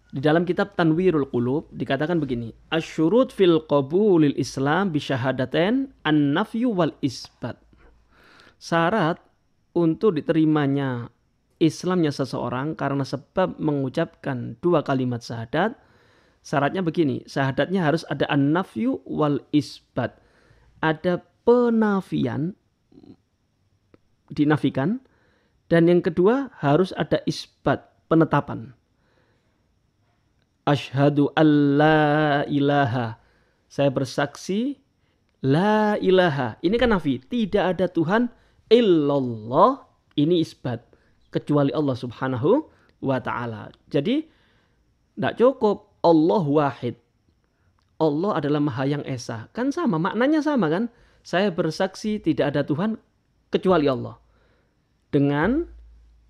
Di dalam kitab Tanwirul Qulub dikatakan begini, asyurut fil qabulil Islam bisyahadatain an-nafyu wal isbat. Syarat untuk diterimanya Islamnya seseorang karena sebab mengucapkan dua kalimat syahadat, syaratnya begini, syahadatnya harus ada an-nafyu wal isbat. Ada penafian, dinafikan, dan yang kedua harus ada isbat, penetapan. Asyhadu alla ilaha. Saya bersaksi la ilaha. Ini kan nafi. Tidak ada Tuhan illallah. Ini isbat. Kecuali Allah subhanahu wa ta'ala. Jadi tidak cukup Allah wahid. Allah adalah Maha yang Esa. Kan sama, maknanya sama kan? Saya bersaksi tidak ada Tuhan kecuali Allah. Dengan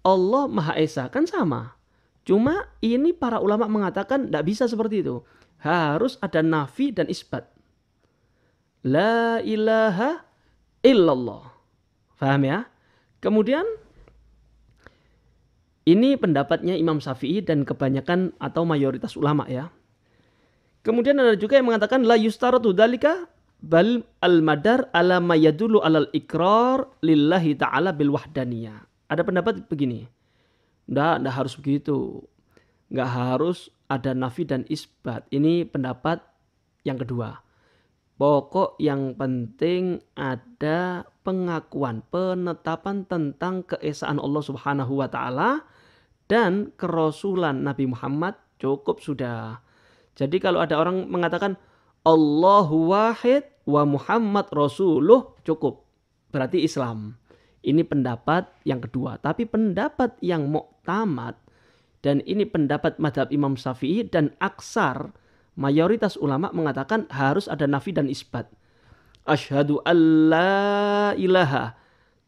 Allah Maha Esa. Kan sama. Cuma ini para ulama mengatakan tidak bisa seperti itu. Harus ada nafi dan isbat. La ilaha illallah. Faham ya? Kemudian ini pendapatnya Imam Syafi'i dan kebanyakan atau mayoritas ulama ya. Kemudian ada juga yang mengatakan la yustaratu dzalika bal al-madar ala ma yadullu alal ikrar lillahi ta'ala bil wahdaniyah. Ada pendapat begini. Nggak harus begitu. Nggak harus ada nafi dan isbat. Ini pendapat yang kedua. Pokok yang penting ada pengakuan, penetapan tentang keesaan Allah subhanahu wa ta'ala dan kerasulan Nabi Muhammad cukup sudah. Jadi kalau ada orang mengatakan Allahu wahid wa Muhammad rasuluh cukup. Berarti Islam. Ini pendapat yang kedua. Tapi pendapat yang muktamad dan ini pendapat madhab Imam Syafi'i dan aksar mayoritas ulama mengatakan harus ada nafi dan isbat. Asyhadu alla ilaha.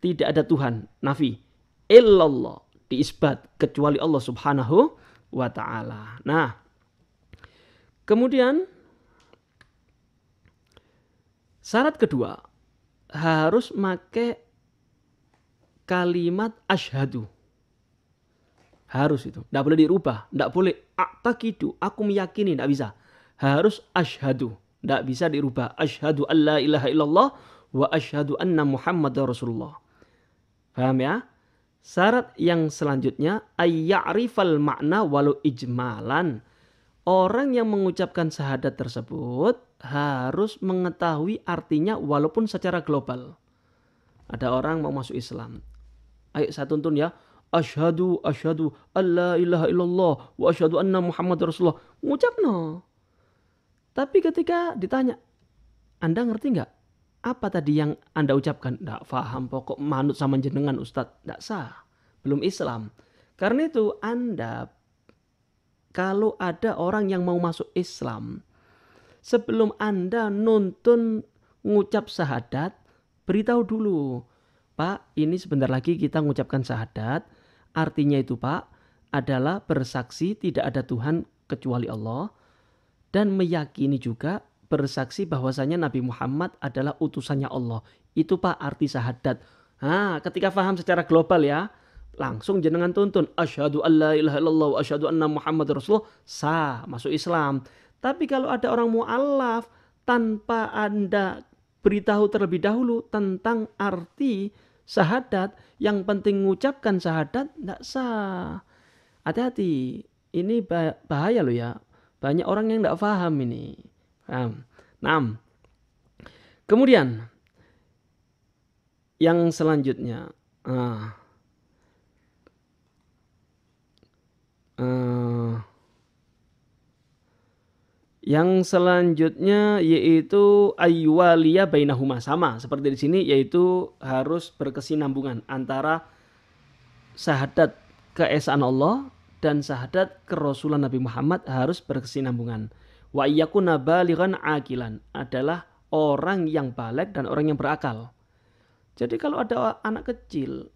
Tidak ada Tuhan. Nafi. Illallah. Diisbat. Kecuali Allah subhanahu wa ta'ala. Nah. Kemudian. Syarat kedua. Harus make kalimat asyhadu. Harus itu. Tidak boleh dirubah. Tidak boleh a'taqidu. Aku meyakini. Tidak bisa. Harus asyhadu. Tidak bisa dirubah. Asyhadu an la ilaha illallah wa asyhadu anna Muhammadar Rasulullah. Paham ya? Syarat yang selanjutnya ayya'rifal makna walau ijmalan. Orang yang mengucapkan syahadat tersebut harus mengetahui artinya walaupun secara global. Ada orang mau masuk Islam. Ayo saya tuntun ya. Asyhadu alla ilaha illallah wa asyhadu anna Muhammadar Rasulullah. Ngucap no. Tapi ketika ditanya, Anda ngerti nggak? Apa tadi yang Anda ucapkan? Nggak paham, pokok manut sama jenengan Ustadz. Nggak sah. Belum Islam. Karena itu Anda, kalau ada orang yang mau masuk Islam, sebelum Anda nuntun ngucap syahadat, beritahu dulu. Pak, ini sebentar lagi kita mengucapkan syahadat. Artinya itu Pak, adalah bersaksi tidak ada Tuhan kecuali Allah. Dan meyakini juga bersaksi bahwasanya Nabi Muhammad adalah utusannya Allah. Itu Pak arti syahadat. Nah, ketika paham secara global ya, langsung jenengan tuntun. Asyhadu an la ilaha illallah wa asyhadu anna Muhammadar Rasulullah. Sah, masuk Islam. Tapi kalau ada orang mu'alaf, tanpa Anda beritahu terlebih dahulu tentang arti syahadat, yang penting mengucapkan syahadat, tidak sah. Hati-hati, ini bahaya loh ya. Banyak orang yang tidak paham ini. Nah, kemudian yang selanjutnya, yang selanjutnya yaitu ayyuwaliya bainahuma, sama seperti di sini, yaitu harus berkesinambungan antara syahadat keesaan Allah dan syahadat kerasulan Nabi Muhammad harus berkesinambungan. Wa iyakuna balighan aqilan, adalah orang yang baligh dan orang yang berakal. Jadi kalau ada anak kecil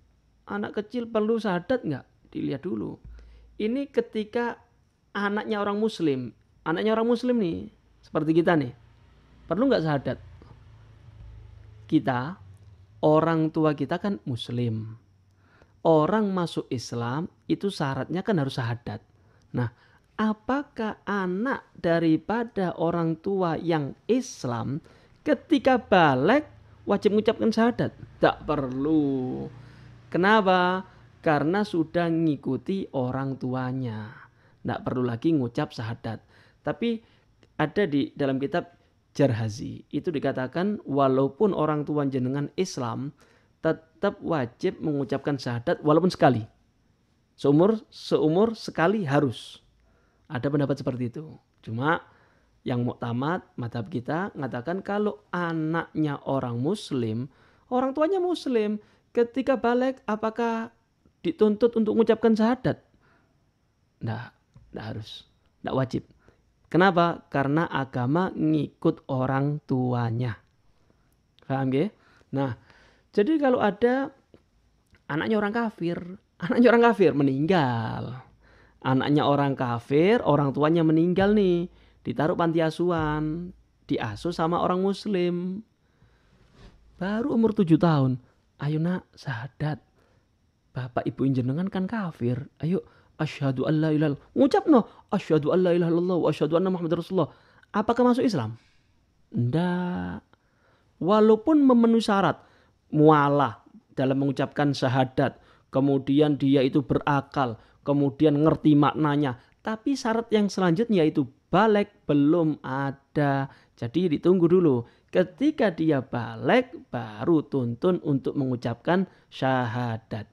perlu syahadat nggak? Dilihat dulu. Ini ketika anaknya orang muslim nih, seperti kita nih, perlu nggak syahadat? Kita, orang tua kita kan muslim. Orang masuk Islam itu syaratnya kan harus syahadat. Nah, apakah anak daripada orang tua yang Islam ketika balik wajib mengucapkan syahadat? Tak perlu. Kenapa? Karena sudah ngikuti orang tuanya. Tidak perlu lagi ngucap syahadat. Tapi ada di dalam kitab Jarhazi itu dikatakan walaupun orang tua jenengan Islam tetap wajib mengucapkan syahadat walaupun sekali. Seumur sekali harus. Ada pendapat seperti itu. Cuma yang muktamad mazhab kita mengatakan kalau anaknya orang muslim, orang tuanya muslim, ketika balik apakah dituntut untuk mengucapkan syahadat? Tidak harus. Tidak wajib. Kenapa? Karena agama ngikut orang tuanya. Paham ya? Nah, jadi kalau ada anaknya orang kafir meninggal. Anaknya orang kafir, orang tuanya meninggal nih, ditaruh panti asuhan, diasuh sama orang muslim. Baru umur 7 tahun. Ayo nak, syahadat. Bapak ibu jenengan kan kafir. Ayo, asyhadu an la ilaha illallah. Ngucap no, asyhadu an la ilaha illallah wa asyhadu anna Muhammadar Rasulullah. Apakah masuk Islam? Enggak. Walaupun memenuhi syarat mualah dalam mengucapkan syahadat, kemudian dia itu berakal, kemudian ngerti maknanya, tapi syarat yang selanjutnya itu balik belum ada. Jadi ditunggu dulu. Ketika dia balik baru tuntun untuk mengucapkan syahadat.